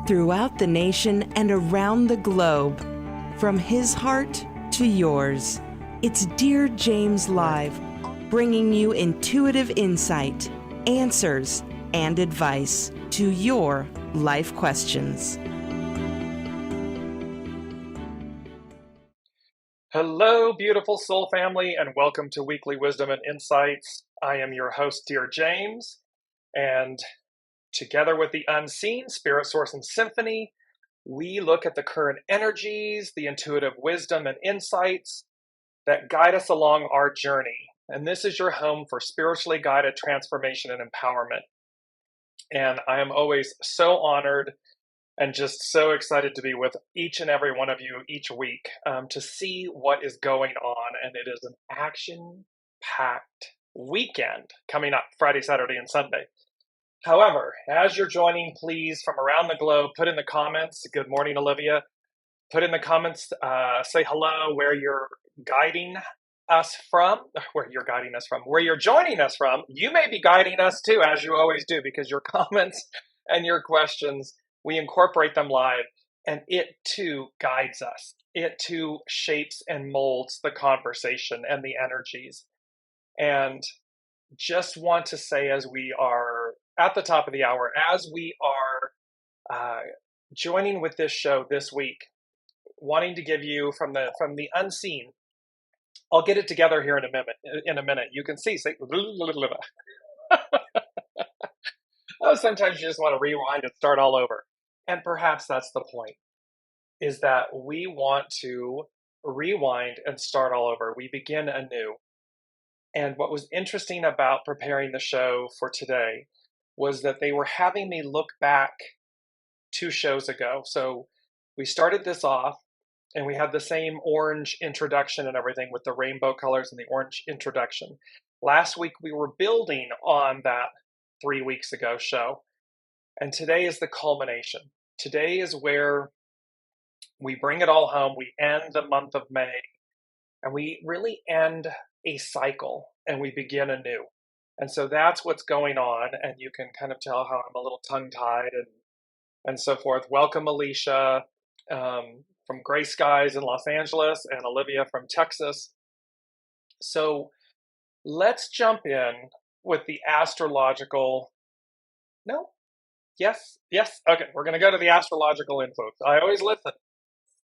throughout the nation and around the globe. From his heart to yours, it's Dear James Live, bringing you intuitive insight, answers, and advice to your life questions. Hello, beautiful soul family, and welcome to Weekly Wisdom and Insights. I am your host, Dearjames, and together with the unseen, Spirit, Source, and Symphony, we look at the current energies, the intuitive wisdom and insights that guide us along our journey. And this is your home for spiritually guided transformation and empowerment. And I am always so honored and just so excited to be with each and every one of you each week to see what is going on. And it is an action-packed weekend coming up Friday, Saturday, and Sunday. However, as you're joining, please, from around the globe, put in the comments, good morning, Olivia. Put in the comments, say hello, where you're guiding us from, where you're joining us from. You may be guiding us too, as you always do, because your comments and your questions, we incorporate them live, and it too guides us. It too shapes and molds the conversation and the energies. And just want to say, as we are at the top of the hour, as we are joining with this show this week, wanting to give you from the unseen. I'll get it together here in a minute. You can see. Oh, sometimes you just want to rewind and start all over. And perhaps that's the point, is that we want to rewind and start all over. We begin anew. And what was interesting about preparing the show for today was that they were having me look back 2 shows ago. So we started this off, and we had the same orange introduction and everything with the rainbow colors and the orange introduction. Last week, we were building on that 3 weeks ago show. And today is the culmination. Today is where we bring it all home. We end the month of May, and we really end a cycle, and we begin anew. And so that's what's going on. And you can kind of tell how I'm a little tongue-tied and so forth. Welcome, Alicia, from Gray Skies in Los Angeles, and Olivia from Texas. So let's jump in with the astrological. No? Yes? Okay, we're going to go to the astrological info. I always listen.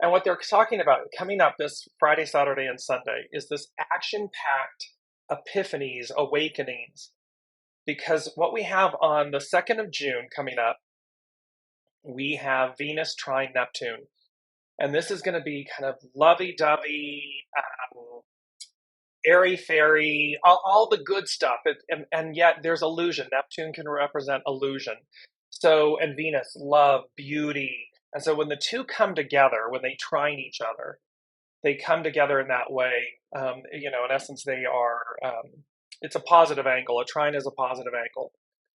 And what they're talking about coming up this Friday, Saturday, and Sunday is this action-packed epiphanies, awakenings. Because what we have on the 2nd of June coming up, we have Venus trine Neptune. And this is going to be kind of lovey-dovey, airy-fairy, all the good stuff. And yet there's illusion. Neptune can represent illusion. So, and Venus, love, beauty. And so when the two come together, when they trine each other, they come together in that way. In essence, they are, it's a positive angle. A trine is a positive angle.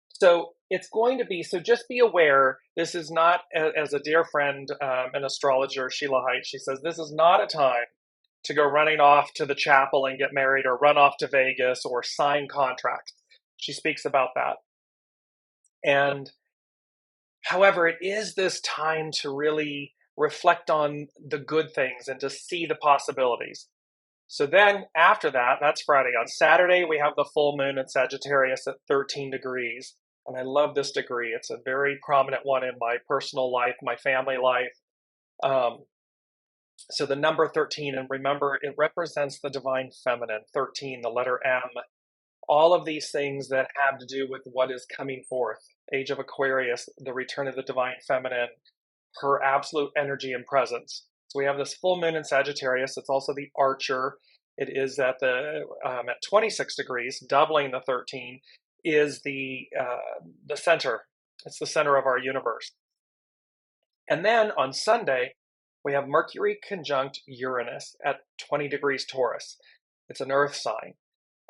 So it's going to be, so just be aware, this is not, as a dear friend, an astrologer, Sheila Height, she says, this is not a time to go running off to the chapel and get married, or run off to Vegas, or sign contracts. She speaks about that. And however, it is this time to really reflect on the good things and to see the possibilities. So then after that, that's Friday. On Saturday, we have the full moon in Sagittarius at 13 degrees. And I love this degree. It's a very prominent one in my personal life, my family life. So the number 13, and remember, it represents the divine feminine. 13, the letter M. All of these things that have to do with what is coming forth. Age of Aquarius, the return of the divine feminine, her absolute energy and presence. So we have this full moon in Sagittarius. It's also the Archer. It is at 26 degrees, doubling the 13, is the center. It's the center of our universe. And then on Sunday, we have Mercury conjunct Uranus at 20 degrees Taurus. It's an earth sign.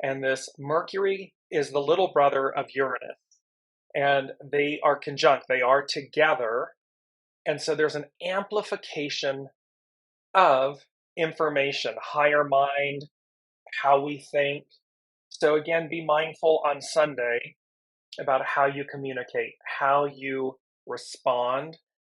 And this Mercury is the little brother of Uranus. And they are conjunct. They are together. And so there's an amplification of information, higher mind, how we think. So again, be mindful on Sunday about how you communicate, how you respond,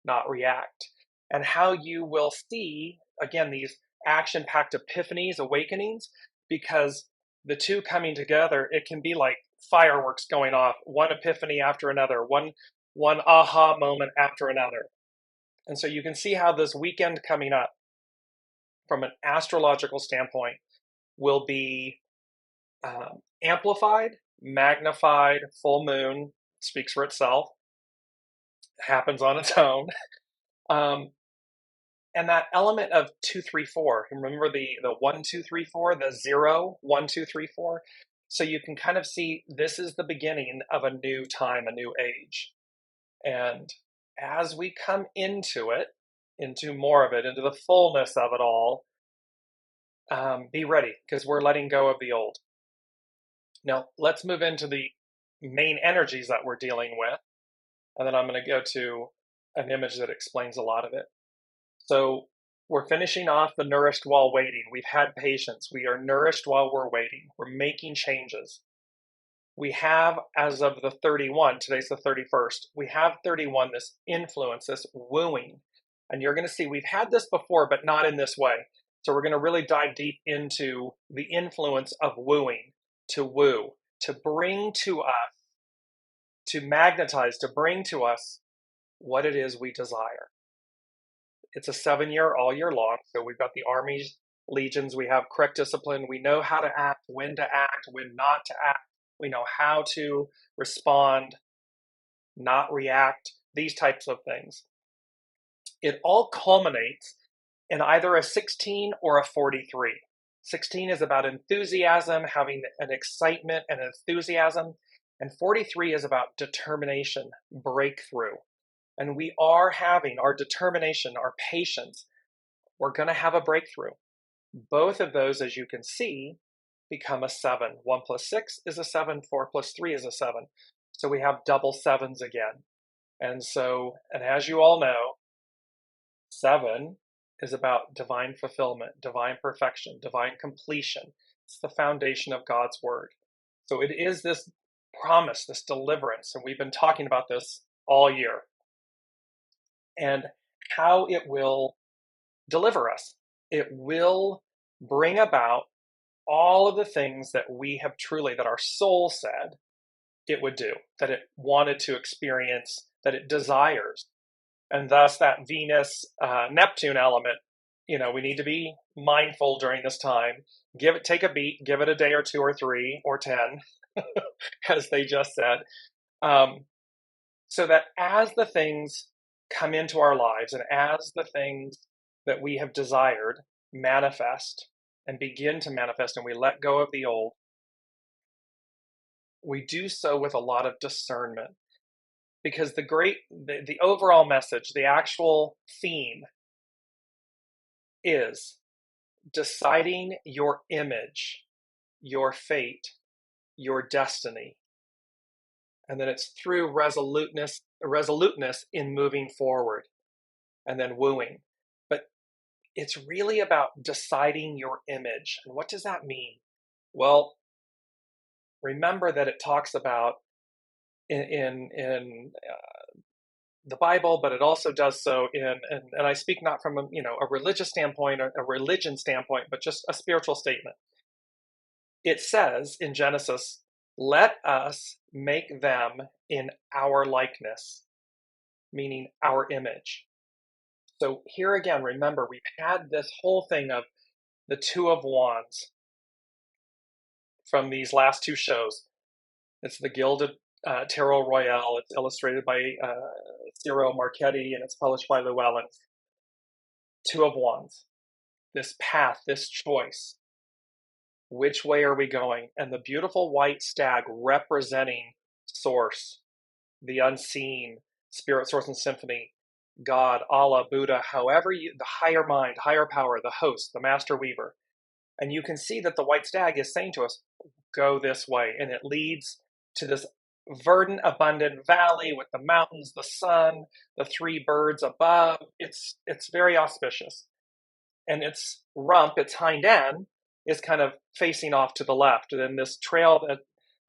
not react. And how you will see, again, these action-packed epiphanies, awakenings, because the two coming together, it can be like fireworks going off, one epiphany after another, one aha moment after another. And so you can see how this weekend coming up, from an astrological standpoint, will be amplified, magnified. Full moon speaks for itself, happens on its own. And that element of 2, 3, 4. Remember the 1, 2, 3, 4, the 0, 1, 2, 3, 4. So you can kind of see this is the beginning of a new time, a new age. And as we come into it, into more of it, into the fullness of it all, be ready, because we're letting go of the old. Now, let's move into the main energies that we're dealing with. And then I'm going to go to an image that explains a lot of it. So we're finishing off the nourished while waiting. We've had patience. We are nourished while we're waiting. We're making changes. We have, as of the 31, today's the 31st, we have 31, this influence, this wooing. And you're going to see we've had this before, but not in this way. So we're going to really dive deep into the influence of wooing, to woo, to bring to us, to magnetize, to bring to us what it is we desire. It's a 7-year, all year long. So we've got the armies, legions, we have correct discipline. We know how to act, when not to act. We know how to respond, not react, these types of things. It all culminates in either a 16 or a 43. 16 is about enthusiasm, having an excitement and enthusiasm. And 43 is about determination, breakthrough. And we are having our determination, our patience. We're going to have a breakthrough. Both of those, as you can see, become a 7. 1 plus 6 is a 7. 4 plus 3 is a 7. So we have double 7s again. And as you all know, 7 is about divine fulfillment, divine perfection, divine completion. It's the foundation of God's word. So it is this promise, this deliverance. And we've been talking about this all year. And how it will deliver us. It will bring about all of the things that we have truly, that our soul said it would do, that it wanted to experience, that it desires. And thus that Venus, Neptune element, we need to be mindful during this time. Take a beat, give it a day or 2 or 3 or 10, as they just said. So that as the things come into our lives and as the things that we have desired manifest and begin to manifest and we let go of the old, we do so with a lot of discernment. Because the overall message, the actual theme is deciding your image, your fate, your destiny. And then it's through resoluteness in moving forward and then wooing. But it's really about deciding your image. And what does that mean? Well, remember that it talks about in the Bible, but it also does so and I speak not from a religious standpoint or a religion standpoint, but just a spiritual statement. It says in Genesis, let us make them in our likeness, meaning our image. So here again, remember, we've had this whole thing of the 2 of Wands from these last 2 shows. It's the Gilded Tarot Royale. It's illustrated by Ciro Marchetti, and it's published by Llewellyn. 2 of Wands. This path, this choice. Which way are we going? And the beautiful white stag representing source, the unseen, spirit, source, and symphony, God, Allah, Buddha, the higher mind, higher power, the host, the master weaver. And you can see that the white stag is saying to us, go this way. And it leads to this verdant, abundant valley with the mountains, the sun, the 3 birds above. It's very auspicious. And its rump, its hind end, is kind of facing off to the left. And then this trail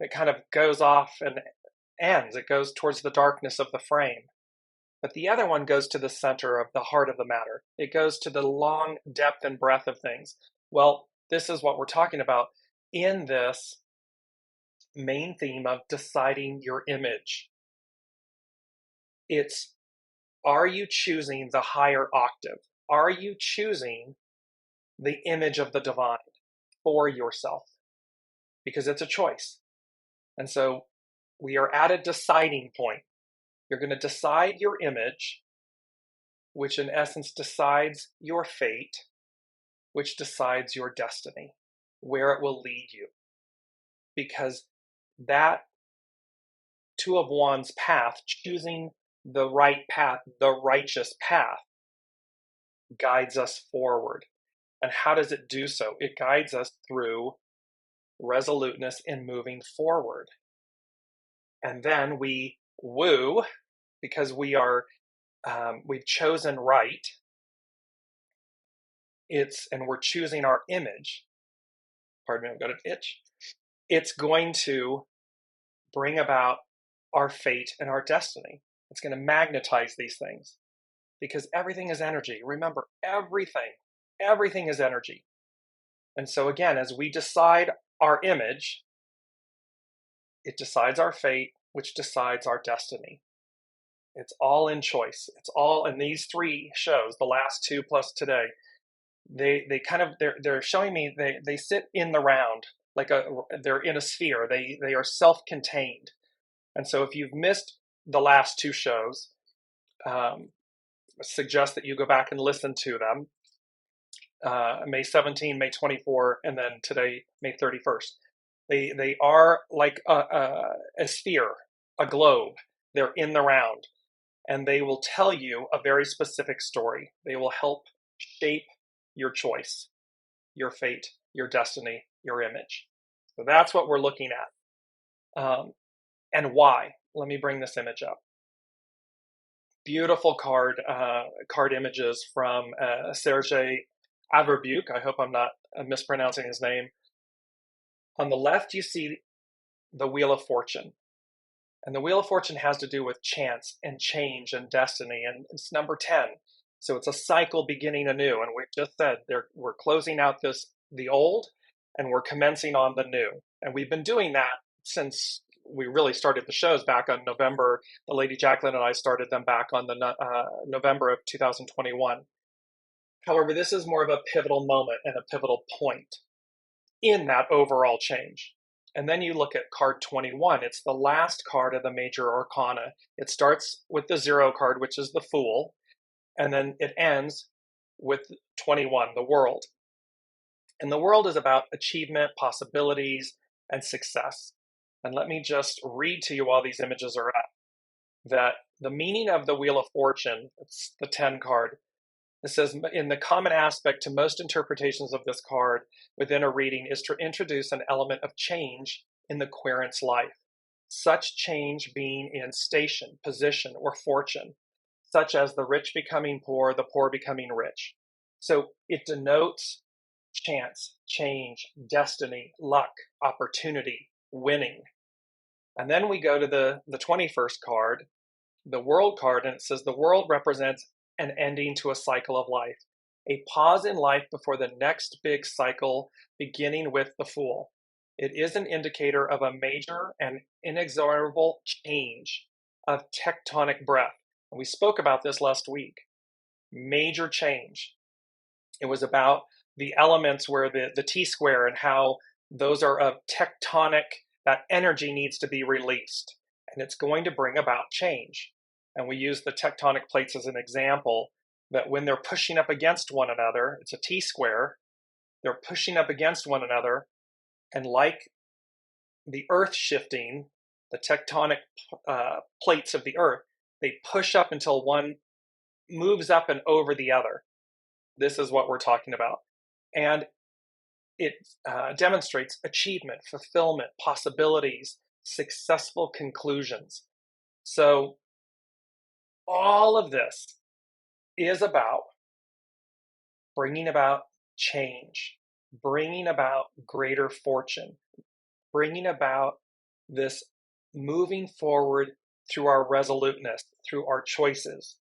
that kind of goes off and ends. It goes towards the darkness of the frame. but the other one goes to the center of the heart of the matter. It goes to the long depth and breadth of things. Well, this is what we're talking about in this main theme of deciding your image. It's, are you choosing the higher octave? Are you choosing the image of the divine for yourself? Because it's a choice. And so we are at a deciding point. You're going to decide your image, which in essence decides your fate, which decides your destiny, where it will lead you. Because that Two of Wands path, choosing the right path, the righteous path, guides us forward. And how does it do so? It guides us through resoluteness in moving forward. And then we woo, because we've chosen right. And we're choosing our image. Pardon me, I've got an itch. It's going to bring about our fate and our destiny. It's going to magnetize these things because everything is energy. Remember, everything is energy. And so again, as we decide our image, it decides our fate, which decides our destiny. It's all in choice. It's all in these three shows, the last two plus today. They're showing me they sit in the round, they're in a sphere. They are self-contained. And so if you've missed the last two shows, suggest that you go back and listen to them. May 17, May 24, and then today, May 31st. They are like a sphere, a globe. They're in the round, and they will tell you a very specific story. They will help shape your choice, your fate, your destiny, your image. So that's what we're looking at. And why? Let me bring this image up. Beautiful card images from Sergei Averbuk. I hope I'm not mispronouncing his name. On the left, you see the Wheel of Fortune. And the Wheel of Fortune has to do with chance and change and destiny. And it's number 10. So it's a cycle beginning anew. And we just said we're closing out the old and we're commencing on the new. And we've been doing that since we really started the shows back on November. The Lady Jacqueline and I started them back on the November of 2021. However, this is more of a pivotal moment and a pivotal point in that overall change. And then you look at card 21. It's the last card of the major arcana. It starts with the 0 card, which is the Fool, and then it ends with 21, the World. And the World is about achievement, possibilities, and success. And let me just read to you while these images are up that the meaning of the Wheel of Fortune, it's the 10 card. It says, in the common aspect to most interpretations of this card within a reading is to introduce an element of change in the querent's life, such change being in station, position, or fortune, such as the rich becoming poor, the poor becoming rich. So it denotes chance, change, destiny, luck, opportunity, winning. And then we go to the 21st card, the World card, and it says the World represents an ending to a cycle of life, a pause in life before the next big cycle, beginning with the Fool. It is an indicator of a major and inexorable change of tectonic breadth. And we spoke about this last week. Major change. It was about the elements where the T-square and how those are of tectonic, that energy needs to be released. And it's going to bring about change. And we use the tectonic plates as an example, that when they're pushing up against one another, it's a T-square, they're pushing up against one another, and like the earth shifting, the tectonic plates of the earth, they push up until one moves up and over the other. This is what we're talking about. And it demonstrates achievement, fulfillment, possibilities, successful conclusions. So all of this is about bringing about change, bringing about greater fortune, bringing about this moving forward through our resoluteness, through our choices,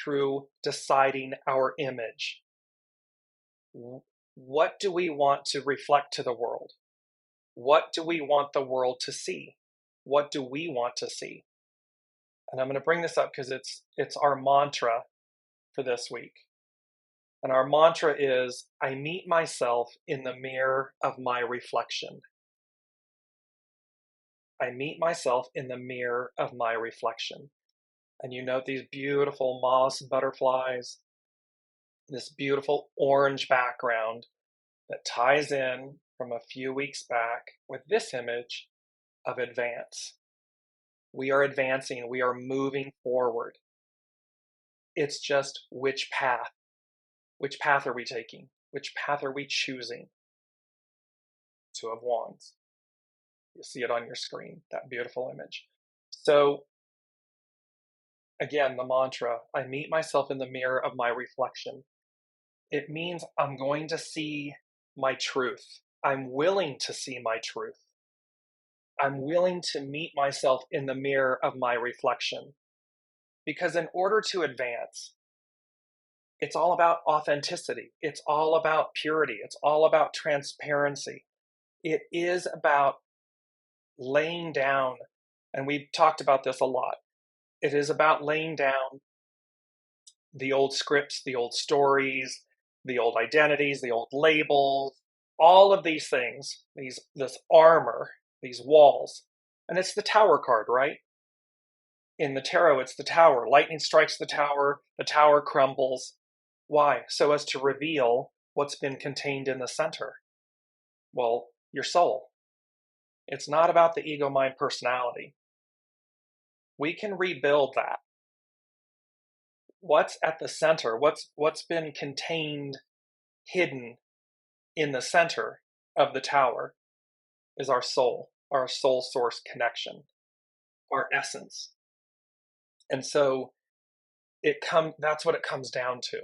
through deciding our image. What do we want to reflect to the world? What do we want the world to see? What do we want to see? And I'm going to bring this up because it's our mantra for this week. And our mantra is, I meet myself in the mirror of my reflection. I meet myself in the mirror of my reflection. And you note these beautiful moss butterflies, this beautiful orange background that ties in from a few weeks back with this image of advance. We are advancing, we are moving forward. It's just which path. Which path are we taking? Which path are we choosing? Two of Wands. You see it on your screen, that beautiful image. So again, the mantra, I meet myself in the mirror of my reflection. It means I'm going to see my truth. I'm willing to see my truth. I'm willing to meet myself in the mirror of my reflection. Because in order to advance, it's all about authenticity. It's all about purity. It's all about transparency. It is about laying down, and we've talked about this a lot. It is about laying down the old scripts, the old stories, the old identities, the old labels, all of these things, this armor, these walls. And it's the Tower card, right? In the tarot, it's the Tower. Lightning strikes the tower crumbles. Why? So as to reveal what's been contained in the center. Well, your soul. It's not about the ego, mind, personality. We can rebuild that. What's at the center, what's been contained, hidden in the center of the Tower is our soul source connection, our essence. And so that's what it comes down to.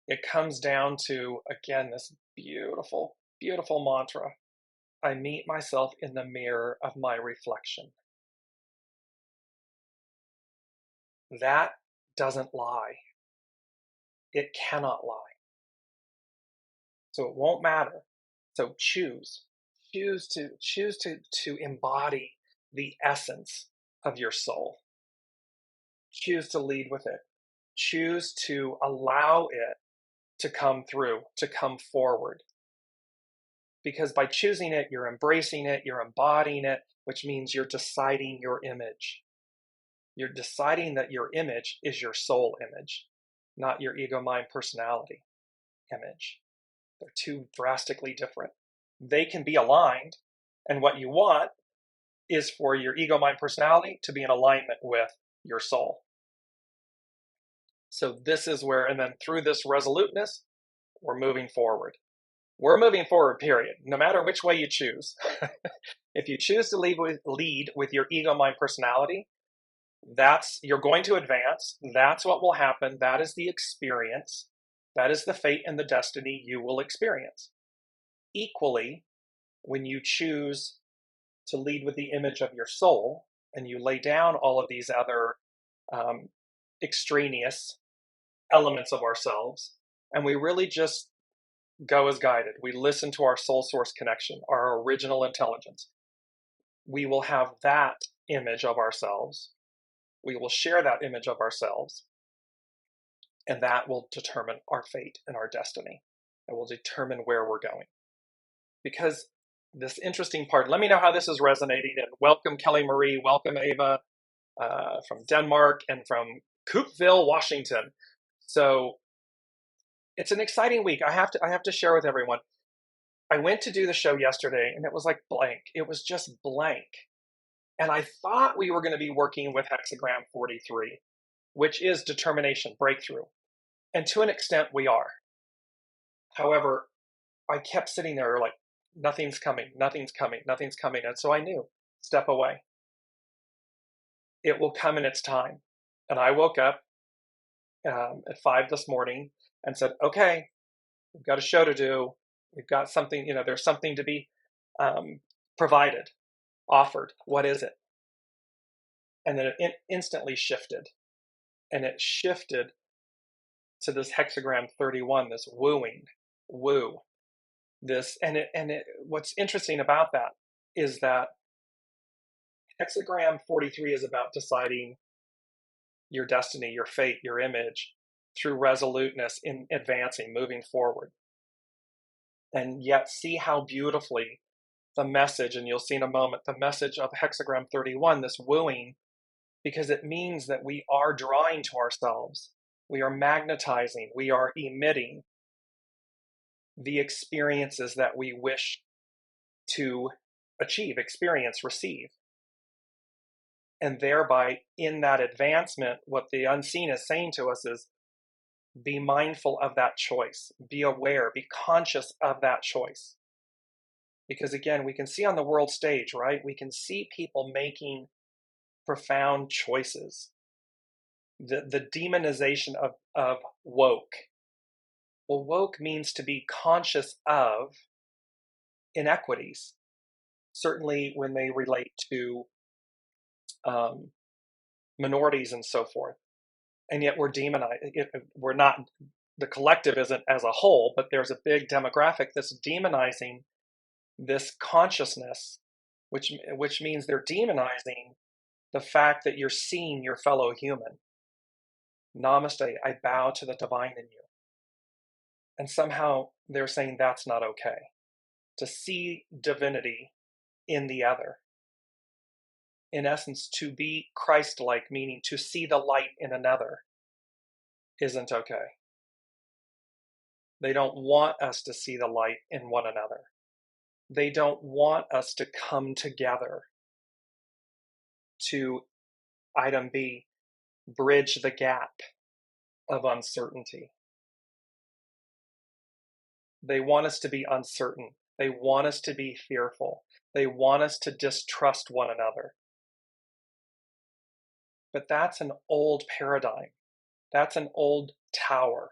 It comes down to, again, this beautiful, beautiful mantra. I meet myself in the mirror of my reflection. That doesn't lie. It cannot lie. So it won't matter. So choose to embody the essence of your soul. Choose to lead with it. Choose to allow it to come through, to come forward. Because by choosing it, you're embracing it, you're embodying it, which means you're deciding your image. You're deciding that your image is your soul image, not your ego, mind, personality image. They're two drastically different. They can be aligned, and what you want is for your ego, mind, personality to be in alignment with your soul. So this is where, and then through this resoluteness, we're moving forward. We're moving forward, period. No matter which way you choose. If you choose to lead with your ego, mind, personality, you're going to advance. That's what will happen. That is the experience. That is the fate and the destiny you will experience. Equally, when you choose to lead with the image of your soul and you lay down all of these other extraneous elements of ourselves, and we really just go as guided. We listen to our soul source connection, our original intelligence. We will have that image of ourselves. We will share that image of ourselves, and that will determine our fate and our destiny. It will determine where we're going. Because this interesting part, let me know how this is resonating, and welcome Kelly Marie, welcome Ava from Denmark and from Coopeville, Washington. So it's an exciting week. I have to share with everyone. I went to do the show yesterday and it was like blank. It was just blank. And I thought we were going to be working with hexagram 43, which is determination, breakthrough. And to an extent we are. However, I kept sitting there like, nothing's coming, nothing's coming, nothing's coming. And so I knew, step away. It will come in its time. And I woke up at 5 this morning and said, okay, we've got a show to do. We've got something, there's something to be provided, offered. What is it? And then it instantly shifted. And it shifted to this hexagram 31, this wooing, woo. This what's interesting about that is that hexagram 43 is about deciding your destiny, your fate, your image through resoluteness in advancing, moving forward. And yet see how beautifully the message, and you'll see in a moment, the message of hexagram 31, this wooing, because it means that we are drawing to ourselves, we are magnetizing, we are emitting the experiences that we wish to achieve, experience, receive. And thereby, in that advancement, what the unseen is saying to us is, be mindful of that choice, be aware, be conscious of that choice. Because again, we can see on the world stage, right? We can see people making profound choices. The demonization of woke. Well, woke means to be conscious of inequities, certainly when they relate to minorities and so forth. And yet we're demonized. We're not, the collective isn't as a whole, but there's a big demographic that's demonizing this consciousness, which means they're demonizing the fact that you're seeing your fellow human. Namaste, I bow to the divine in you. And somehow they're saying that's not okay. To see divinity in the other. In essence, to be Christ-like, meaning to see the light in another, isn't okay. They don't want us to see the light in one another. They don't want us to come together to, item B, bridge the gap of uncertainty. They want us to be uncertain. They want us to be fearful. They want us to distrust one another. But that's an old paradigm. That's an old tower.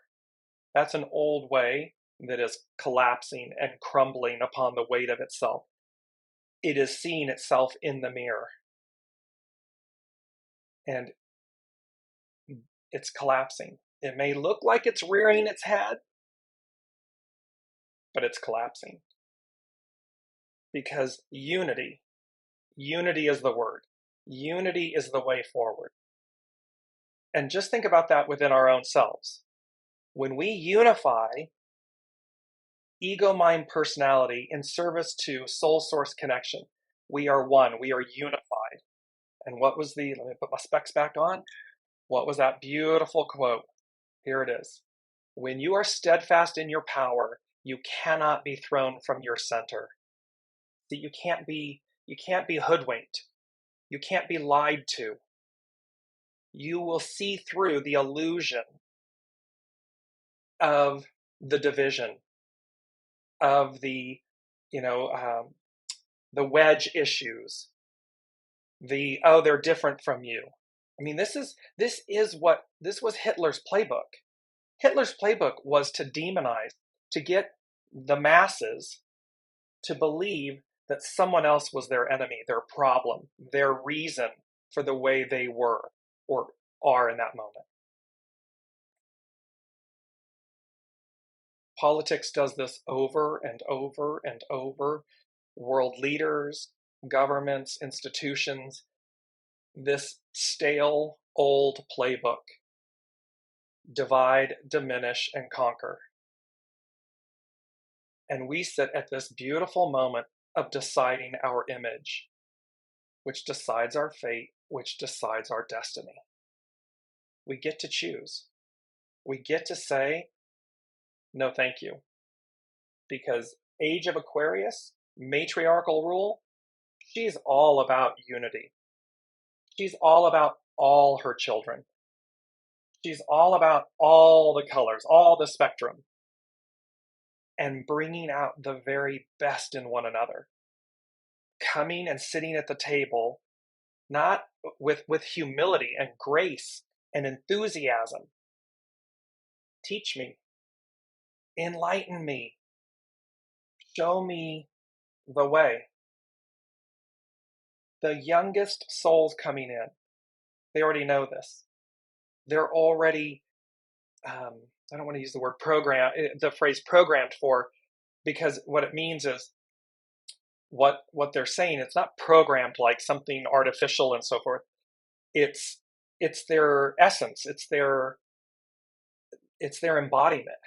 That's an old way that is collapsing and crumbling upon the weight of itself. It is seeing itself in the mirror. And it's collapsing. It may look like it's rearing its head, but it's collapsing. Because unity is the word. Unity is the way forward. And just think about that within our own selves. When we unify ego, mind, personality in service to soul source connection, we are one, we are unified. And what was let me put my specs back on. What was that beautiful quote? Here it is. When you are steadfast in your power, you cannot be thrown from your center. See, you can't be hoodwinked. You can't be lied to. You will see through the illusion of the division, of the wedge issues, they're different from you. I mean, this was Hitler's playbook. Hitler's playbook was to demonize, to get the masses to believe that someone else was their enemy, their problem, their reason for the way they were or are in that moment. Politics does this over and over and over. World leaders, governments, institutions, this stale, old playbook. Divide, diminish, and conquer. And we sit at this beautiful moment of deciding our image, which decides our fate, which decides our destiny. We get to choose. We get to say, no, thank you. Because Age of Aquarius, matriarchal rule, she's all about unity. She's all about all her children. She's all about all the colors, all the spectrum, and bringing out the very best in one another. Coming and sitting at the table, not with humility and grace and enthusiasm. Teach me, enlighten me, show me the way. The youngest souls coming in, They already know this. They're already, I don't want to use the word program, the phrase programmed for, because what it means is what they're saying, it's not programmed like something artificial and so forth. It's their essence, it's their embodiment.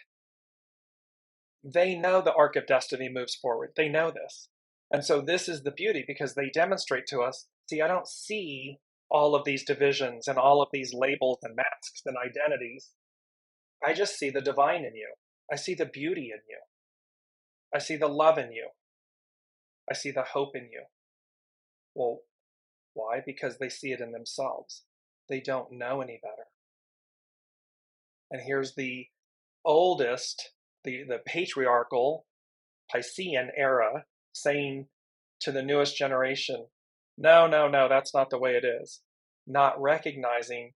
They know the arc of destiny moves forward. They know this. And so this is the beauty, because they demonstrate to us, see, I don't see all of these divisions and all of these labels and masks and identities. I just see the divine in you. I see the beauty in you. I see the love in you. I see the hope in you. Well, why? Because they see it in themselves. They don't know any better. And here's the oldest, the patriarchal Piscean era saying to the newest generation, no, no, no, that's not the way it is. Not recognizing,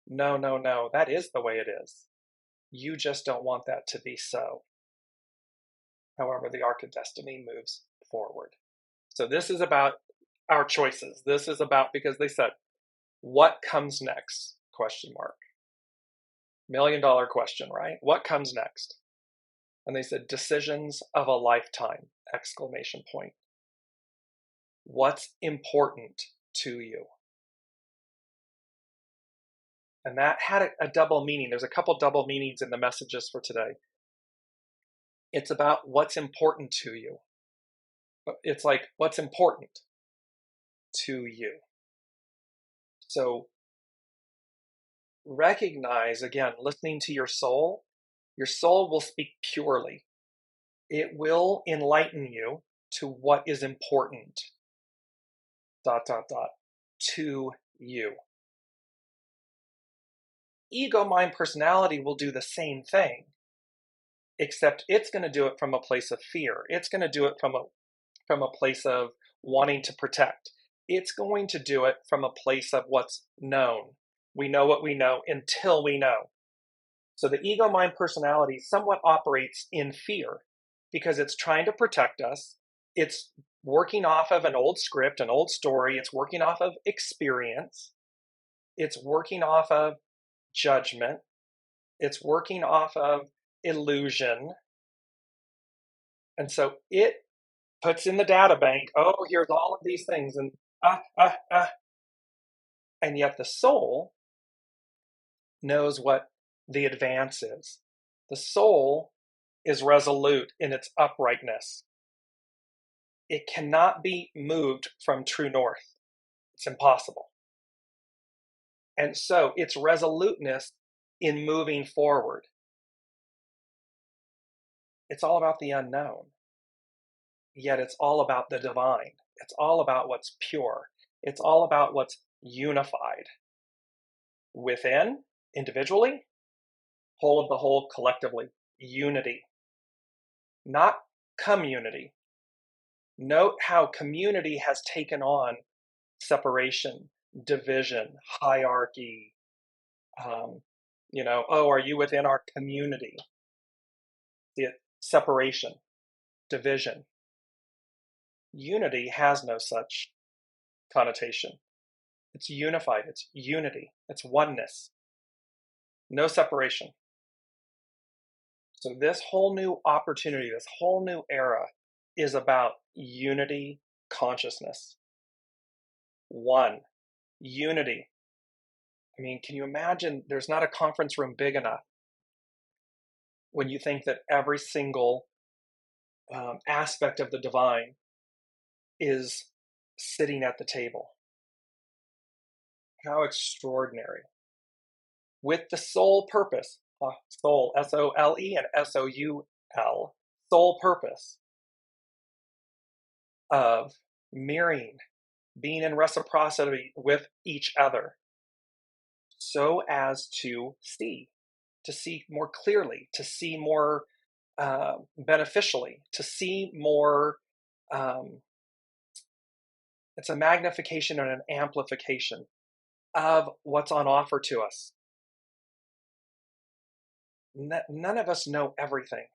no, no, no, that is the way it is. You just don't want that to be so. However, the arc of destiny moves forward. So this is about our choices. This is about, because they said, what comes next? Question mark. $1 million question, right? What comes next? And they said, decisions of a lifetime, exclamation point. What's important to you? And that had a double meaning. There's a couple double meanings in the messages for today. It's about what's important to you. It's like, what's important to you? So recognize, again, listening to your soul will speak purely. It will enlighten you to what is important, ... to you. Ego, mind, personality will do the same thing, except it's going to do it from a place of fear. It's going to do it from a place of wanting to protect. It's going to do it from a place of what's known. We know what we know until we know. So the ego, mind, personality somewhat operates in fear because it's trying to protect us. It's working off of an old script, an old story. It's working off of experience. It's working off of judgment. It's working off of illusion. And so it puts in the data bank, oh, here's all of these things, and and yet the soul knows what the advance is. The soul is resolute in its uprightness. It cannot be moved from true north. It's impossible. And so its resoluteness in moving forward, it's all about the unknown, yet it's all about the divine. It's all about what's pure. It's all about what's unified within, individually, whole of the whole, collectively. Unity, not community. Note how community has taken on separation, division, hierarchy. Oh, are you within our community? The separation, division. Unity has no such connotation. It's unified, it's unity, it's oneness. No separation. So this whole new opportunity, this whole new era is about unity consciousness. One, unity. I mean, can you imagine there's not a conference room big enough when you think that every single aspect of the divine is sitting at the table? How extraordinary. With the sole purpose, soul, S-O-L-E and S-O-U-L, sole purpose of mirroring, being in reciprocity with each other, so as to see more clearly, to see more beneficially, to see more. It's a magnification and an amplification of what's on offer to us. None of us know everything.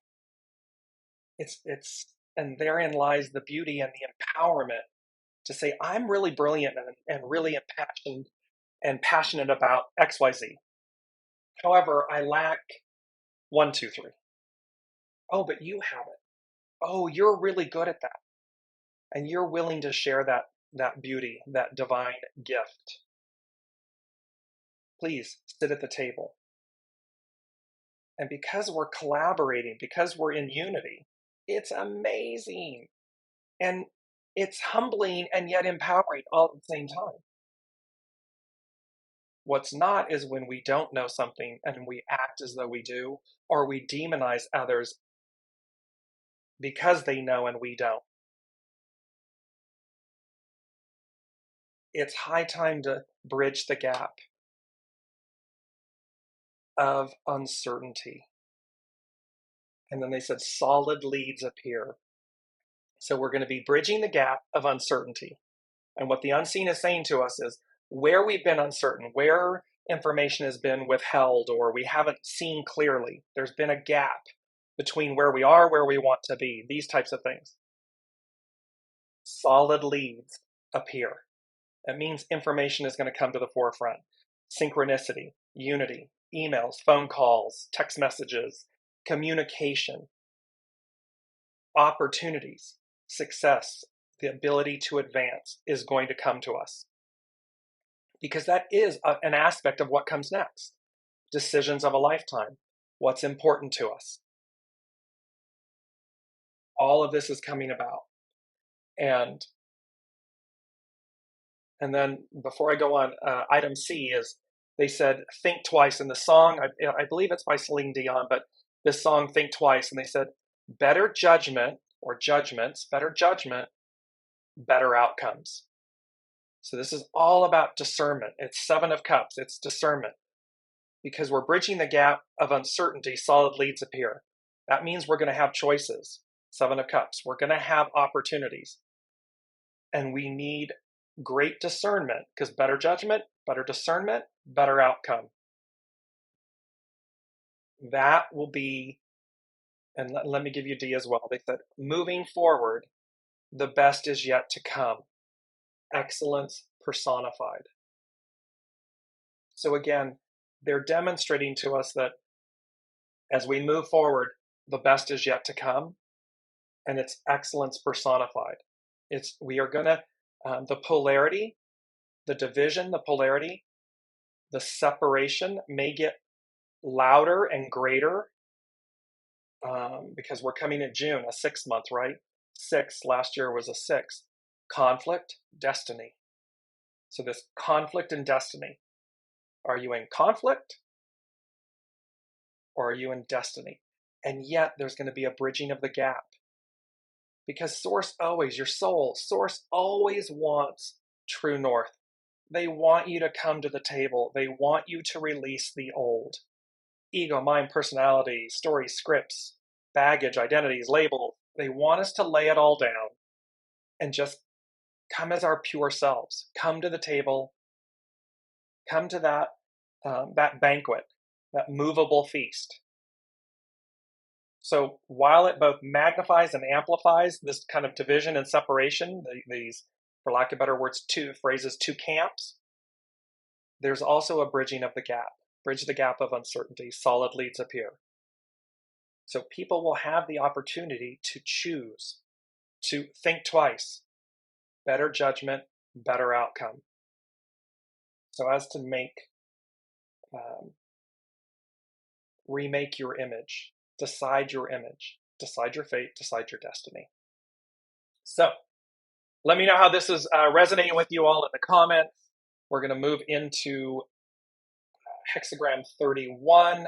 And therein lies the beauty and the empowerment to say, I'm really brilliant and really impassioned and passionate about XYZ. However, I lack 1, 2, 3. Oh, but you have it. Oh, you're really good at that. And you're willing to share that beauty, that divine gift. Please sit at the table. And because we're collaborating, because we're in unity, it's amazing. And it's humbling and yet empowering all at the same time. What's not is when we don't know something and we act as though we do, or we demonize others because they know and we don't. It's high time to bridge the gap of uncertainty. And then they said solid leads appear. So we're going to be bridging the gap of uncertainty. And what the unseen is saying to us is where we've been uncertain, where information has been withheld, or we haven't seen clearly. There's been a gap between where we are, where we want to be, these types of things. Solid leads appear. That means information is going to come to the forefront. Synchronicity, unity, emails, phone calls, text messages, communication, opportunities, success, the ability to advance is going to come to us. Because that is an aspect of what comes next. Decisions of a lifetime, what's important to us. All of this is coming about. And then before I go on, item C is, they said, think twice. In the song, I believe it's by Celine Dion, but this song, Think Twice. And they said, better judgment or judgments, better judgment, better outcomes. So this is all about discernment. It's 7 of Cups. It's discernment. Because we're bridging the gap of uncertainty, solid leads appear. That means we're going to have choices. 7 of Cups. We're going to have opportunities. And we need great discernment, because better judgment, better discernment, better outcome. That will be, and let me give you D as well. They said, moving forward, the best is yet to come. Excellence personified. So again, they're demonstrating to us that as we move forward, the best is yet to come, and it's excellence personified. We are going to, the polarity, the division, the polarity, the separation may get louder and greater because we're coming in June, a 6 month, right? 6, last year was a 6. Conflict, destiny. So this conflict and destiny. Are you in conflict or are you in destiny? And yet there's going to be a bridging of the gap. Because Source always, your soul, Source always wants true north. They want you to come to the table. They want you to release the old. Ego, mind, personality, stories, scripts, baggage, identities, labels. They want us to lay it all down and just come as our pure selves. Come to the table. Come to that banquet, that movable feast. So while it both magnifies and amplifies this kind of division and separation, these, for lack of better words, two camps, there's also a bridging of the gap. Bridge the gap of uncertainty, solid leads appear. So people will have the opportunity to choose, to think twice, better judgment, better outcome. So as to remake your image, decide your image, decide your fate, decide your destiny. So let me know how this is resonating with you all in the comments. We're going to move into hexagram 31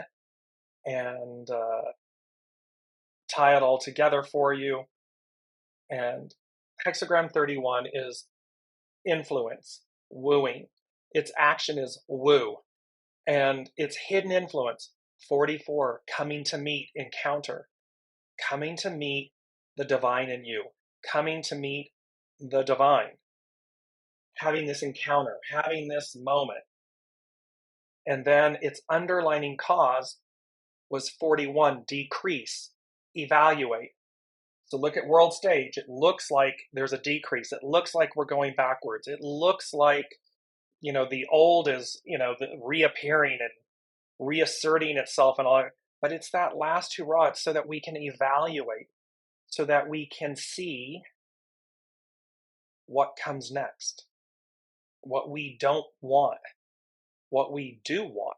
and tie it all together for you. And hexagram 31 is influence, wooing. Its action is woo. And its hidden influence, 44, coming to meet, encounter. Coming to meet the divine in you. Coming to meet the divine. Having this encounter, having this moment. And then its underlining cause was 41, decrease, evaluate. So look at world stage. It looks like there's a decrease. It looks like we're going backwards. It looks like the old is, reappearing and reasserting itself and all, but it's that last hurrah. It's so that we can evaluate, so that we can see what comes next, what we don't want, what we do want,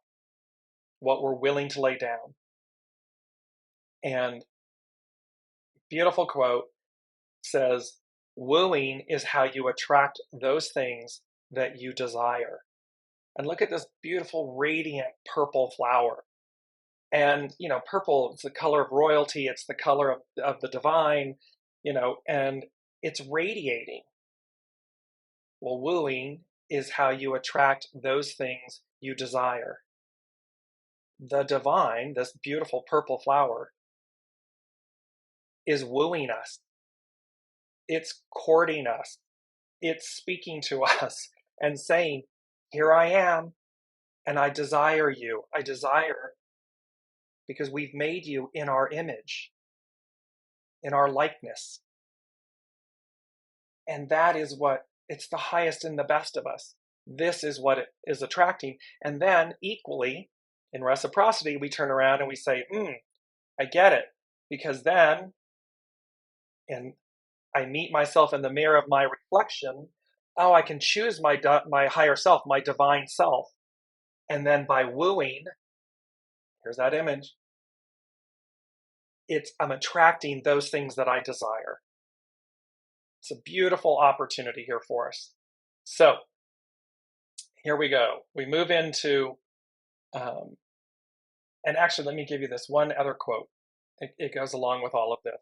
what we're willing to lay down. And beautiful quote says, wooing is how you attract those things that you desire. And look at this beautiful, radiant purple flower. And, purple, it's the color of royalty. It's the color of the divine, and it's radiating. Well, wooing is how you attract those things you desire. The divine, this beautiful purple flower, is wooing us. It's courting us. It's speaking to us and saying, here I am, and I desire you. I desire because we've made you in our image, in our likeness. And that is what, it's the highest and the best of us. This is what it is attracting. And then equally, in reciprocity, we turn around and we say, I get it. Because then, and I meet myself in the mirror of my reflection, I can choose my higher self, my divine self. And then by wooing, here's that image, I'm attracting those things that I desire. It's a beautiful opportunity here for us. So here we go. We move into, and actually, let me give you this one other quote. It goes along with all of this.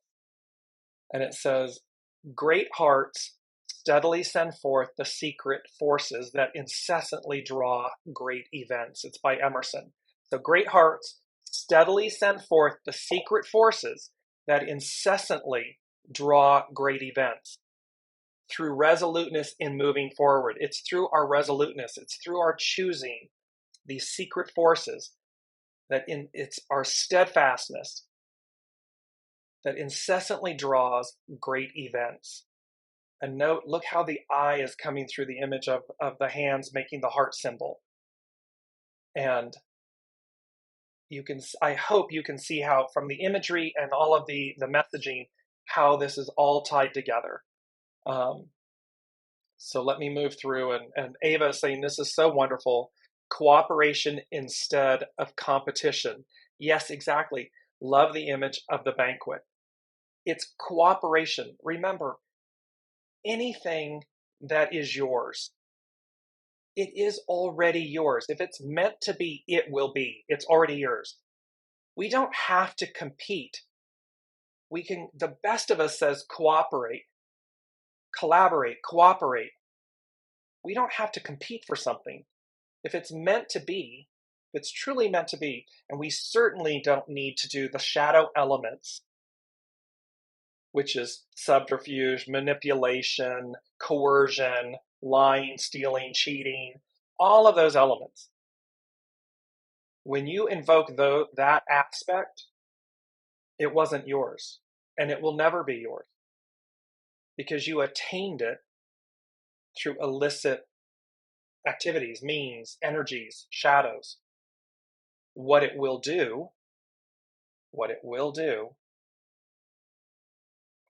And it says, great hearts steadily send forth the secret forces that incessantly draw great events. It's by Emerson. So great hearts steadily send forth the secret forces that incessantly draw great events. Through resoluteness in moving forward. It's through our resoluteness. It's through our choosing these secret forces it's our steadfastness that incessantly draws great events. And note, look how the eye is coming through the image of the hands making the heart symbol. And I hope you can see how from the imagery and all of the messaging, how this is all tied together. So let me move through, and Ava is saying, this is so wonderful. Cooperation instead of competition. Yes, exactly. Love the image of the banquet. It's cooperation. Remember, anything that is yours, it is already yours. If it's meant to be, it will be. It's already yours. We don't have to compete. The best of us says cooperate, collaborate, cooperate. We don't have to compete for something. If it's meant to be, if it's truly meant to be, and we certainly don't need to do the shadow elements, which is subterfuge, manipulation, coercion, lying, stealing, cheating, all of those elements. When you invoke that aspect, it wasn't yours, and it will never be yours, because you attained it through illicit activities, means, energies, shadows. What it will do,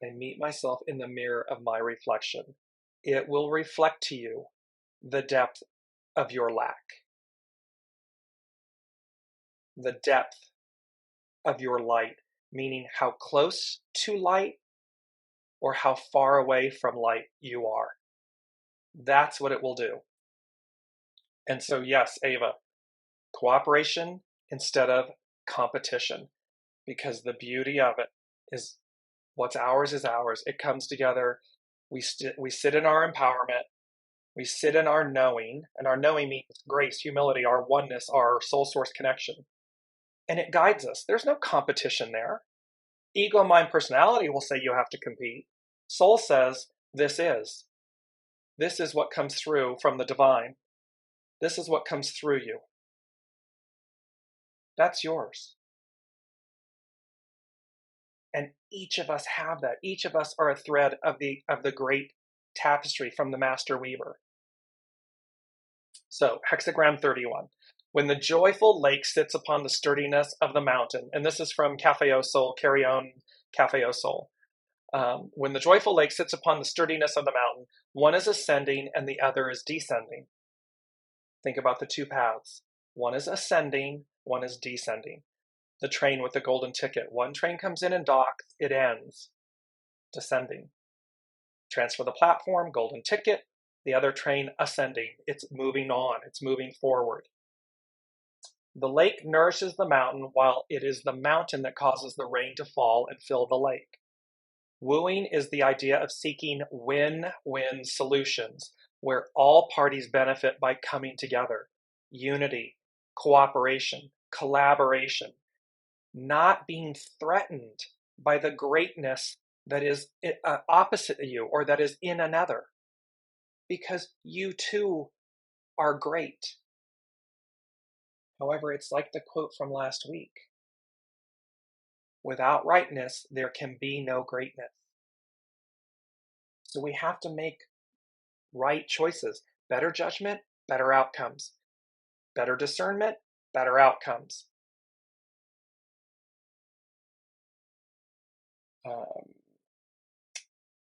I meet myself in the mirror of my reflection. It will reflect to you the depth of your lack, the depth of your light, meaning how close to light or how far away from light you are. That's what it will do. And so, yes, Ava, cooperation instead of competition, because the beauty of it is what's ours is ours. It comes together. We sit in our empowerment. We sit in our knowing, and our knowing means grace, humility, our oneness, our soul source connection. And it guides us. There's no competition there. Ego, mind, personality will say you have to compete. Soul says this is. This is what comes through from the divine. This is what comes through you. That's yours. And each of us have that. Each of us are a thread of the great tapestry from the Master Weaver. So, hexagram 31. When the joyful lake sits upon the sturdiness of the mountain, and this is from Café au Sol, Carry On Café au Sol. When the joyful lake sits upon the sturdiness of the mountain, one is ascending and the other is descending. Think about the two paths. One is ascending, one is descending. The train with the golden ticket. One train comes in and docks, it ends. Descending. Transfer the platform, golden ticket. The other train ascending. It's moving on, it's moving forward. The lake nourishes the mountain while it is the mountain that causes the rain to fall and fill the lake. Wooing is the idea of seeking win-win solutions where all parties benefit by coming together. Unity, cooperation, collaboration, not being threatened by the greatness that is opposite of you or that is in another, because you too are great. However, it's like the quote from last week. Without rightness, there can be no greatness. So we have to make right choices. Better judgment, better outcomes. Better discernment, better outcomes.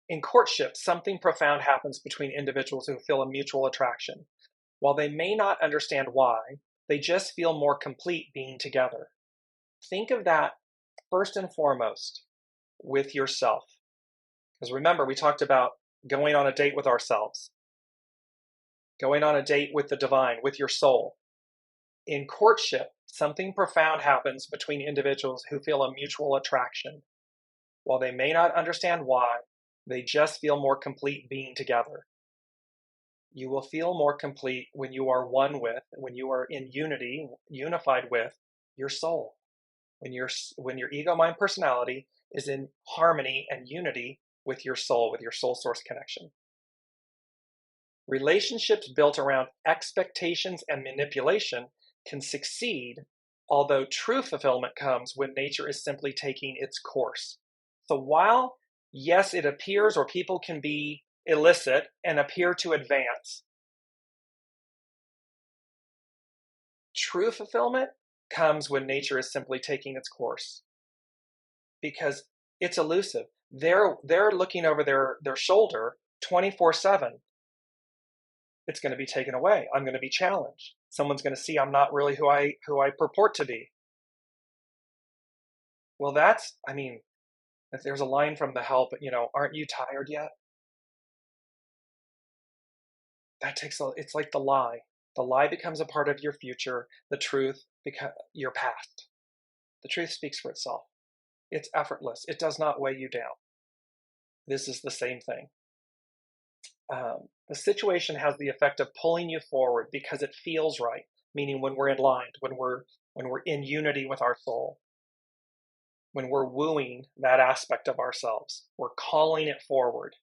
In courtship, something profound happens between individuals who feel a mutual attraction. While they may not understand why, they just feel more complete being together. Think of that first and foremost with yourself. Because remember, we talked about going on a date with ourselves, going on a date with the divine, with your soul. In courtship, something profound happens between individuals who feel a mutual attraction. While they may not understand why, they just feel more complete being together. You will feel more complete when you are one with, when you are in unity, unified with your soul. When your ego, mind, personality is in harmony and unity with your soul source connection. Relationships built around expectations and manipulation can succeed, although true fulfillment comes when nature is simply taking its course. So while, yes, it appears or people can be illicit and appear to advance, true fulfillment comes when nature is simply taking its course, because it's elusive. They're looking over their shoulder 24/7. It's going to be taken away. I'm going to be challenged. Someone's going to see I'm not really who I purport to be. Well, there's a line from The Help, aren't you tired yet? It's like the lie. The lie becomes a part of your future. The truth becomes your past. The truth speaks for itself. It's effortless. It does not weigh you down. This is the same thing. The situation has the effect of pulling you forward because it feels right, meaning when we're in line, when we're in unity with our soul, when we're wooing that aspect of ourselves, we're calling it forward,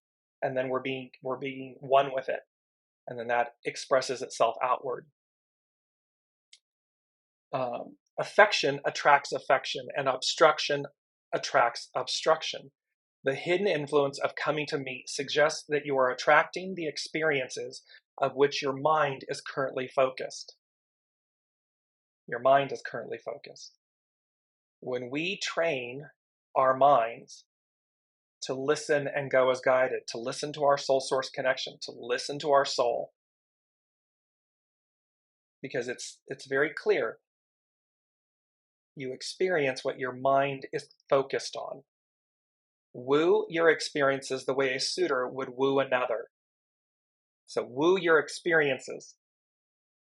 and then we're being one with it, and then that expresses itself outward. Affection attracts affection, and obstruction attracts obstruction. The hidden influence of coming to meet suggests that you are attracting the experiences of which your mind is currently focused. Your mind is currently focused. When we train our minds to listen and go as guided, to listen to our soul source connection, to listen to our soul, because it's very clear, you experience what your mind is focused on. Woo your experiences the way a suitor would woo another. So woo your experiences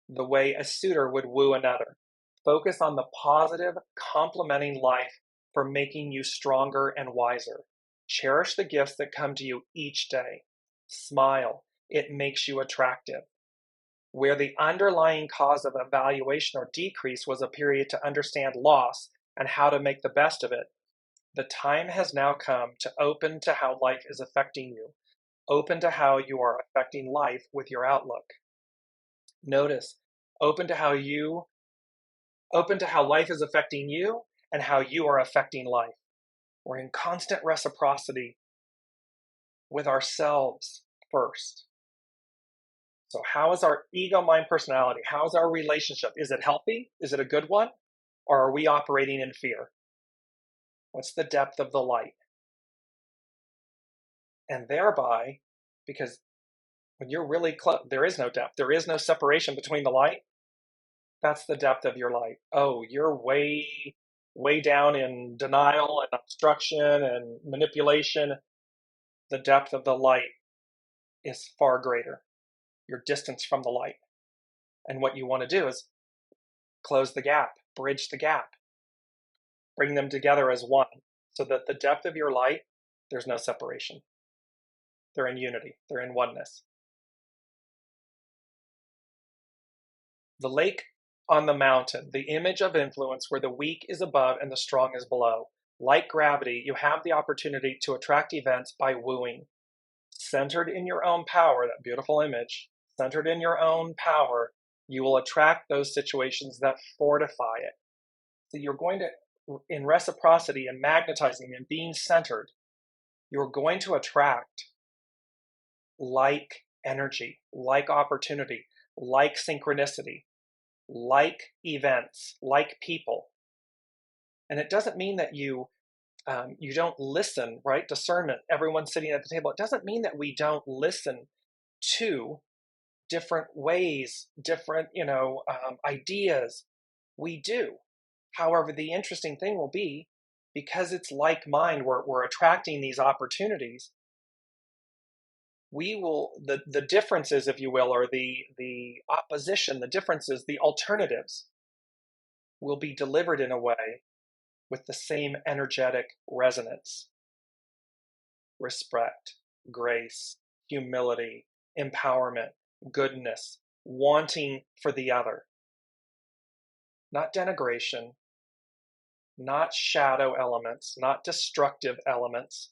the way a suitor would woo another. Focus on the positive, complementing life for making you stronger and wiser. Cherish the gifts that come to you each day. Smile. It makes you attractive. Where the underlying cause of evaluation or decrease was a period to understand loss and how to make the best of it, the time has now come to open to how life is affecting you. Open to how you are affecting life with your outlook. Notice, open to how life is affecting you and how you are affecting life. We're in constant reciprocity with ourselves first. So how is our ego, mind, personality? How is our relationship? Is it healthy? Is it a good one? Or are we operating in fear? What's the depth of the light? And thereby, because when you're really close, there is no depth. There is no separation between the light. That's the depth of your light. Oh, you're way, way down in denial and obstruction and manipulation. The depth of the light is far greater. Your distance from the light. And what you want to do is close the gap, bridge the gap, bring them together as one, so that the depth of your light, there's no separation. They're in unity. They're in oneness. The lake on the mountain, the image of influence where the weak is above and the strong is below. Like gravity, you have the opportunity to attract events by wooing. Centered in your own power, that beautiful image, centered in your own power, you will attract those situations that fortify it. So you're going to, in reciprocity and magnetizing and being centered, you're going to attract like energy, like opportunity, like synchronicity, like events, like people. And it doesn't mean that you don't listen, right? Discernment, everyone sitting at the table. It doesn't mean that we don't listen to different ways, different, ideas. We do. However, the interesting thing will be, because it's like mind, we're attracting these opportunities. We will, the differences, if you will, or the opposition, the differences, the alternatives will be delivered in a way with the same energetic resonance. Respect, grace, humility, empowerment, goodness, wanting for the other. Not denigration, not shadow elements, not destructive elements,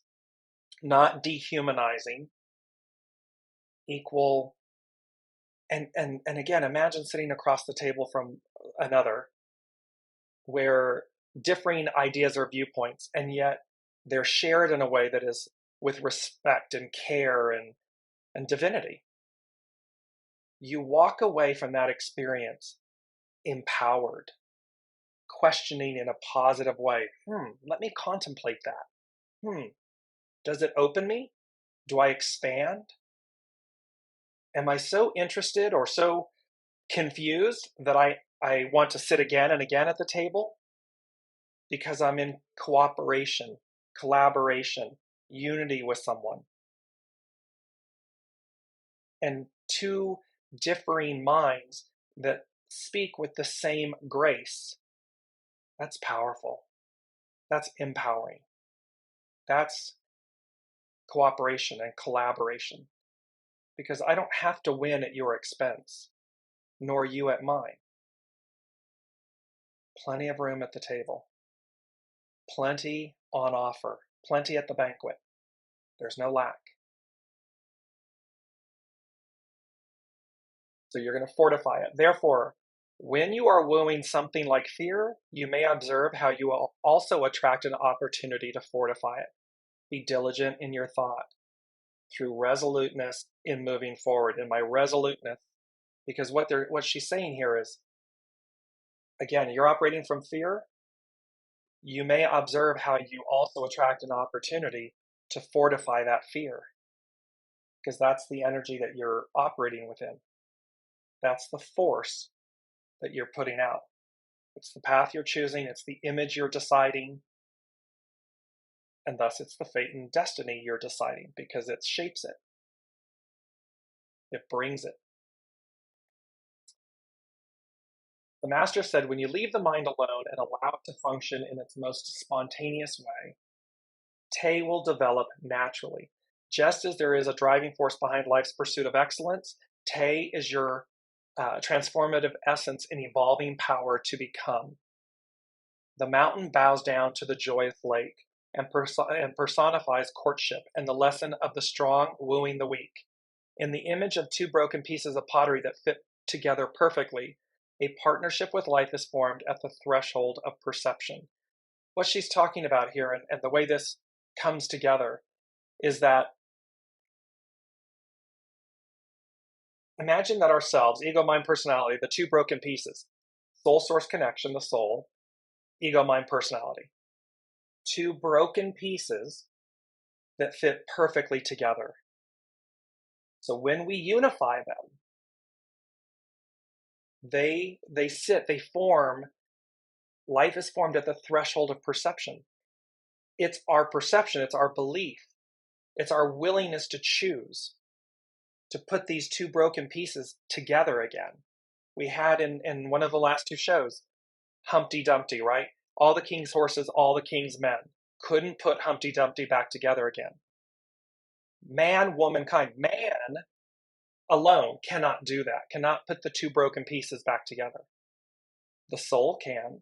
not dehumanizing, equal. And again, imagine sitting across the table from another where differing ideas or viewpoints, and yet they're shared in a way that is with respect and care and divinity. You walk away from that experience empowered, questioning in a positive way. Let me contemplate that. Does it open me? Do I expand? Am I so interested or so confused that I want to sit again and again at the table? Because I'm in cooperation, collaboration, unity with someone. And two differing minds that speak with the same grace. That's powerful. That's empowering. That's cooperation and collaboration. Because I don't have to win at your expense, nor you at mine. Plenty of room at the table. Plenty on offer. Plenty at the banquet. There's no lack. So you're going to fortify it. Therefore, when you are wooing something like fear, you may observe how you will also attract an opportunity to fortify it. Be diligent in your thought through resoluteness in moving forward. In my resoluteness, because what she's saying here is, again, you're operating from fear. You may observe how you also attract an opportunity to fortify that fear, because that's the energy that you're operating within. That's the force that you're putting out. It's the path you're choosing. It's the image you're deciding. And thus it's the fate and destiny you're deciding, because it shapes it. It brings it. The master said, when you leave the mind alone and allow it to function in its most spontaneous way, Te will develop naturally. Just as there is a driving force behind life's pursuit of excellence, Te is your transformative essence in evolving power to become. The mountain bows down to the joyous lake and personifies courtship and the lesson of the strong wooing the weak. In the image of two broken pieces of pottery that fit together perfectly, a partnership with life is formed at the threshold of perception. What she's talking about here, and the way this comes together, is that imagine that ourselves, ego, mind, personality, the two broken pieces, soul source connection, the soul, ego, mind, personality, two broken pieces that fit perfectly together. So when we unify them, they form, life is formed at the threshold of perception. It's our perception, it's our belief, it's our willingness to choose to put these two broken pieces together again. We had in one of the last two shows, Humpty Dumpty, right? All the king's horses, all the king's men couldn't put Humpty Dumpty back together again. Man, womankind, man alone cannot do that, cannot put the two broken pieces back together. The soul can,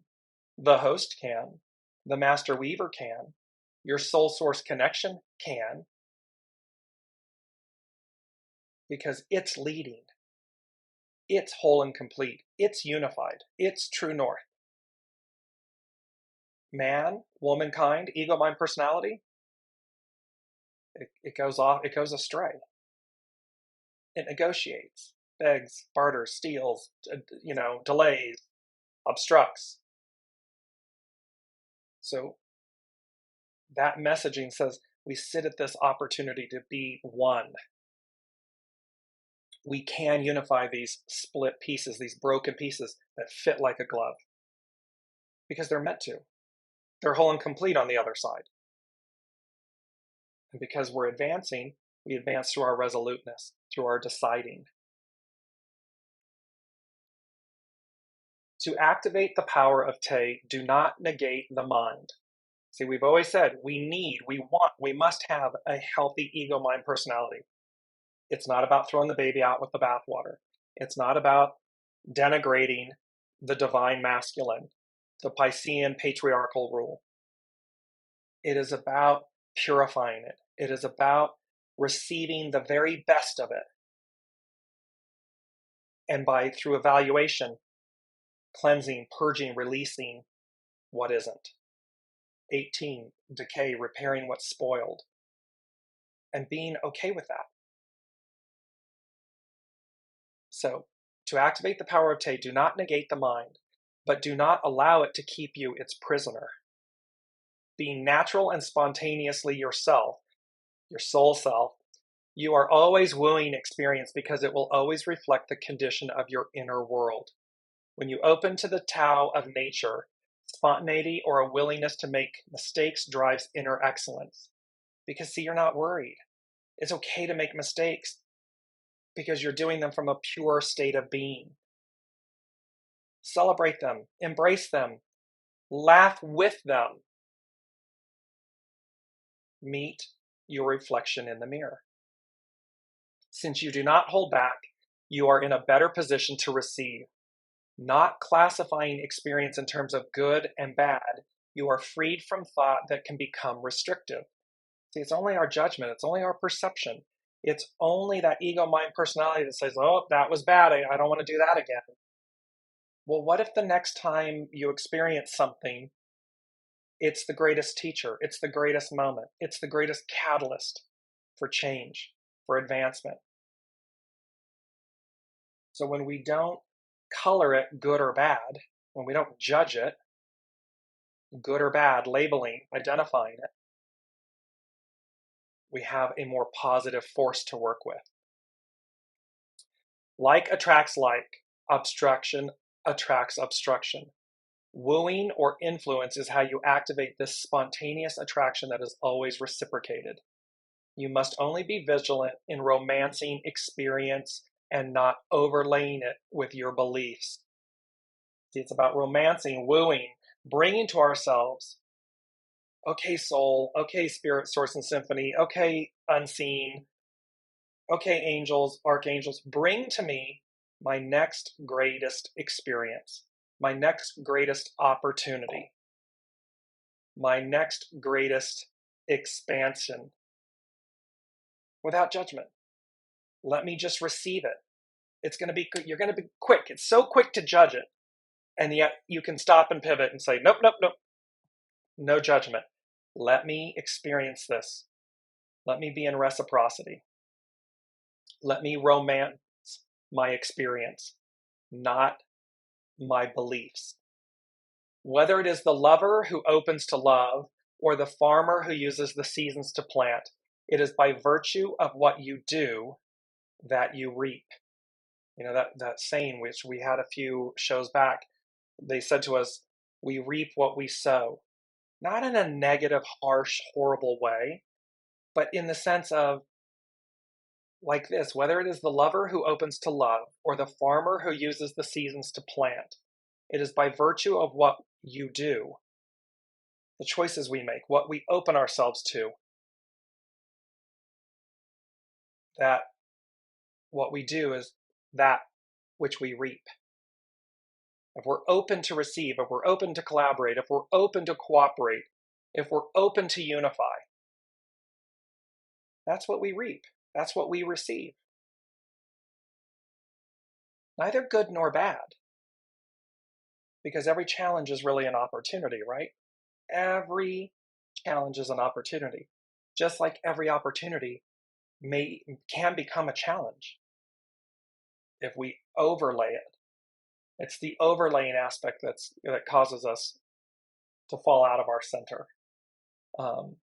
the host can, the master weaver can, your soul source connection can, because it's leading, it's whole and complete, it's unified, it's true north. Man, womankind, ego, mind, personality, it goes off, it goes astray. It negotiates, begs, barters, steals, delays, obstructs. So that messaging says we sit at this opportunity to be one. We can unify these split pieces, these broken pieces that fit like a glove, because they're meant to. They're whole and complete on the other side. And because we're advancing, we advance through our resoluteness, through our deciding. To activate the power of Te, do not negate the mind. See, we've always said we want, we must have a healthy ego, mind, personality. It's not about throwing the baby out with the bathwater. It's not about denigrating the divine masculine, the Piscean patriarchal rule. It is about purifying it. It is about receiving the very best of it. And through evaluation, cleansing, purging, releasing what isn't. 18, decay, repairing what's spoiled, and being okay with that. So, to activate the power of Te, do not negate the mind, but do not allow it to keep you its prisoner. Being natural and spontaneously yourself, your soul self, you are always wooing experience because it will always reflect the condition of your inner world. When you open to the Tao of nature, spontaneity or a willingness to make mistakes drives inner excellence. Because, see, you're not worried. It's okay to make mistakes because you're doing them from a pure state of being. Celebrate them, embrace them, laugh with them. Meet your reflection in the mirror. Since you do not hold back, you are in a better position to receive. Not classifying experience in terms of good and bad, you are freed from thought that can become restrictive. See, it's only our judgment, it's only our perception. It's only that ego, mind, personality that says, oh, that was bad, I don't want to do that again. Well, what if the next time you experience something, it's the greatest teacher, it's the greatest moment, it's the greatest catalyst for change, for advancement. So when we don't color it good or bad, when we don't judge it, good or bad, labeling, identifying it, we have a more positive force to work with. Like attracts like, obstruction attracts obstruction. Wooing or influence is how you activate this spontaneous attraction that is always reciprocated. You must only be vigilant in romancing experience and not overlaying it with your beliefs. See, it's about romancing, wooing, bringing to ourselves, okay, soul, okay, spirit, source, and symphony, okay, unseen, okay, angels, archangels, bring to me my next greatest experience, my next greatest opportunity, my next greatest expansion, without judgment. Let me just receive it. You're going to be quick. It's so quick to judge it. And yet you can stop and pivot and say, nope, nope, nope. No judgment. Let me experience this. Let me be in reciprocity. Let me romance my experience, not my beliefs. Whether it is the lover who opens to love or the farmer who uses the seasons to plant, it is by virtue of what you do that you reap. You know, that saying, which we had a few shows back, they said to us, we reap what we sow. Not in a negative, harsh, horrible way, but in the sense of, like this, whether it is the lover who opens to love or the farmer who uses the seasons to plant, it is by virtue of what you do, the choices we make, what we open ourselves to, that what we do is that which we reap. If we're open to receive, if we're open to collaborate, if we're open to cooperate, if we're open to unify, that's what we reap. That's what we receive. Neither good nor bad. Because every challenge is really an opportunity, right? Every challenge is an opportunity. Just like every opportunity can become a challenge if we overlay it. It's the overlaying aspect that causes us to fall out of our center. I'm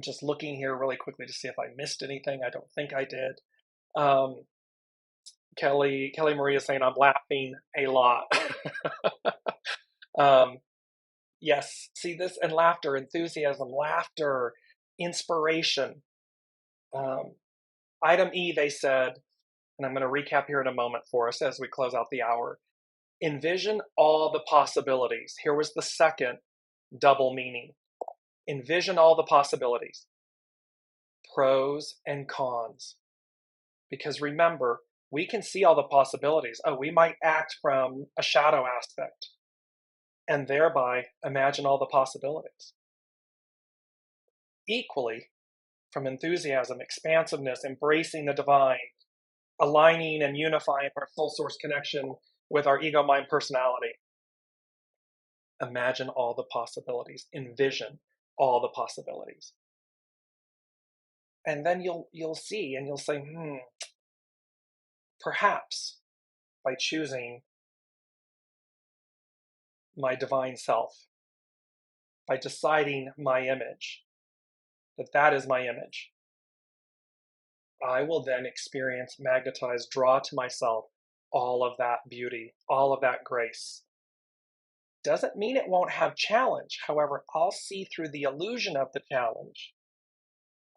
just looking here really quickly to see if I missed anything. I don't think I did. Kelly Marie is saying I'm laughing a lot. Yes, see this, and laughter, enthusiasm, laughter, inspiration. Item E, they said, and I'm going to recap here in a moment for us as we close out the hour. Envision all the possibilities. Here was the second double meaning. Envision all the possibilities, pros and cons. Because remember, we can see all the possibilities. Oh, we might act from a shadow aspect and thereby imagine all the possibilities. Equally, from enthusiasm, expansiveness, embracing the divine, aligning and unifying our soul source connection with our ego, mind, personality. Imagine all the possibilities. Envision all the possibilities. And then you'll see and you'll say, perhaps by choosing my divine self, by deciding my image, that is my image, I will then experience, magnetize, draw to myself all of that beauty, all of that grace. Doesn't mean it won't have challenge. However, I'll see through the illusion of the challenge.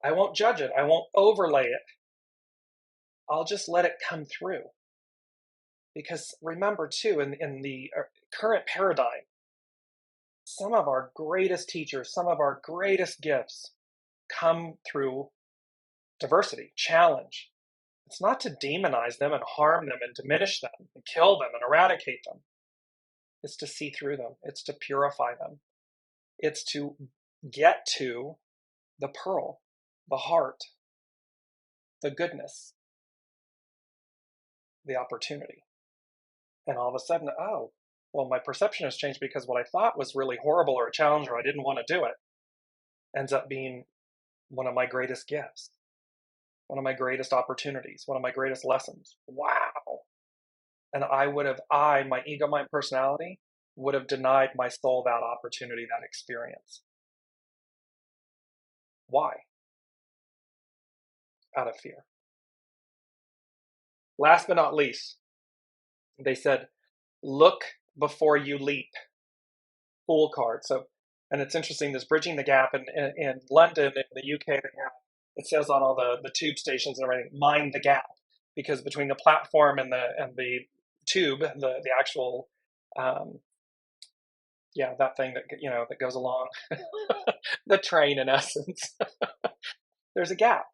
I won't judge it. I won't overlay it. I'll just let it come through. Because remember too, in the current paradigm, some of our greatest teachers, some of our greatest gifts come through diversity, challenge. It's not to demonize them and harm them and diminish them and kill them and eradicate them. It's to see through them. It's to purify them. It's to get to the pearl, the heart, the goodness, the opportunity. And all of a sudden, oh, well, my perception has changed because what I thought was really horrible or a challenge or I didn't want to do it ends up being one of my greatest gifts, one of my greatest opportunities, one of my greatest lessons. Wow. And my ego, my personality, would have denied my soul that opportunity, that experience. Why? Out of fear. Last but not least, they said, look before you leap. Fool card. So, and it's interesting, this bridging the gap in London, in the UK, it says on all the tube stations and everything, mind the gap, because between the platform and the tube, the actual, that thing that goes along, the train in essence, there's a gap,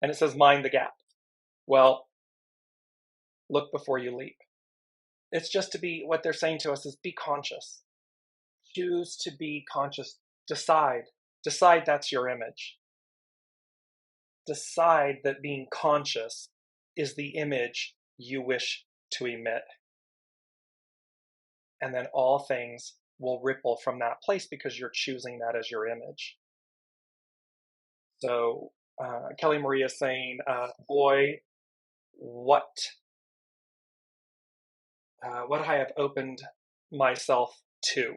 and it says mind the gap. Well, look before you leap. It's just to be, what they're saying to us is be conscious. Choose to be conscious. Decide that's your image. Decide that being conscious is the image you wish to emit. And then all things will ripple from that place because you're choosing that as your image. So Kelly Marie is saying, boy, what what I have opened myself to.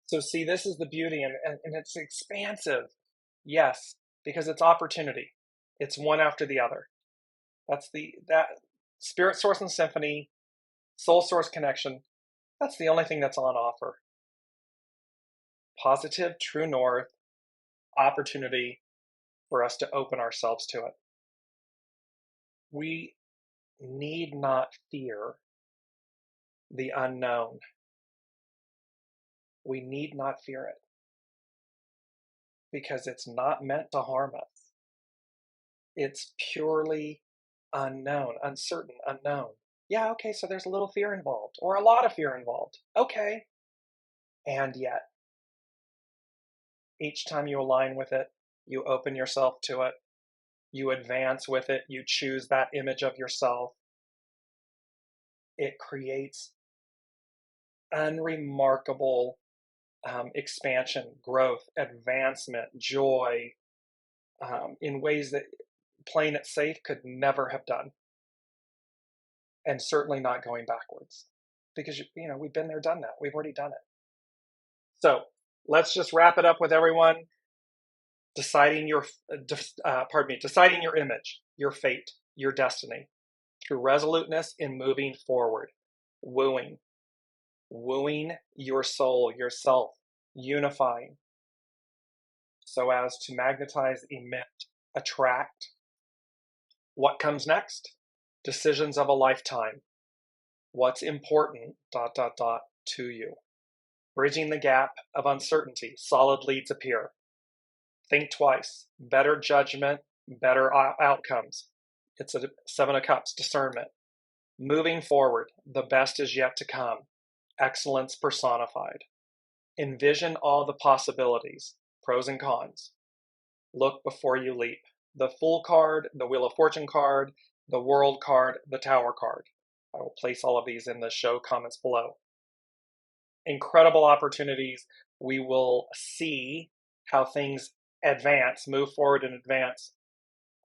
So see, this is the beauty, and it's expansive. Yes, because it's opportunity. It's one after the other. That spirit source and symphony, soul source connection. That's the only thing that's on offer. Positive, true north, opportunity for us to open ourselves to it. We need not fear the unknown. We need not fear it because it's not meant to harm us. It's purely unknown, uncertain, unknown. Yeah, okay, so there's a little fear involved or a lot of fear involved. Okay. And yet, each time you align with it, you open yourself to it, you advance with it, you choose that image of yourself. It creates unremarkable expansion, growth, advancement, joy, in ways that playing it safe could never have done. And certainly not going backwards. Because, we've been there, done that. We've already done it. So let's just wrap it up with everyone. Deciding your image, your fate, your destiny through resoluteness in moving forward, wooing your soul, yourself, unifying so as to magnetize, emit, attract. What comes next? Decisions of a lifetime. What's important, ... to you. Bridging the gap of uncertainty, solid leads appear. Think twice, better judgment, better outcomes. It's a 7 of Cups, discernment. Moving forward, the best is yet to come. Excellence personified. Envision all the possibilities, pros and cons. Look before you leap. The Fool card, the Wheel of Fortune card, the World card, the Tower card. I will place all of these in the show comments below. Incredible opportunities. We will see how things move forward and advance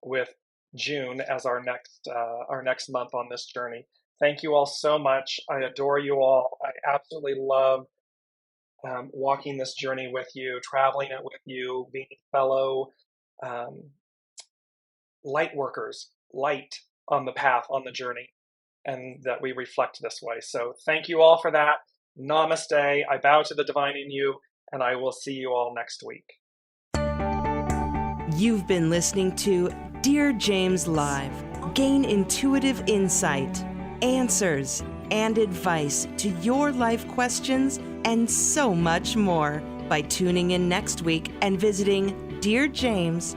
with June as our next month on this journey. Thank you all so much. I adore you all. I absolutely love walking this journey with you, traveling it with you, being fellow light workers, light on the path, on the journey, and that we reflect this way. So thank you all for that. Namaste. I bow to the divine in you, and I will see you all next week. You've been listening to Dearjames Live. Gain intuitive insight, answers, and advice to your life questions, and so much more by tuning in next week and visiting Dearjames.com.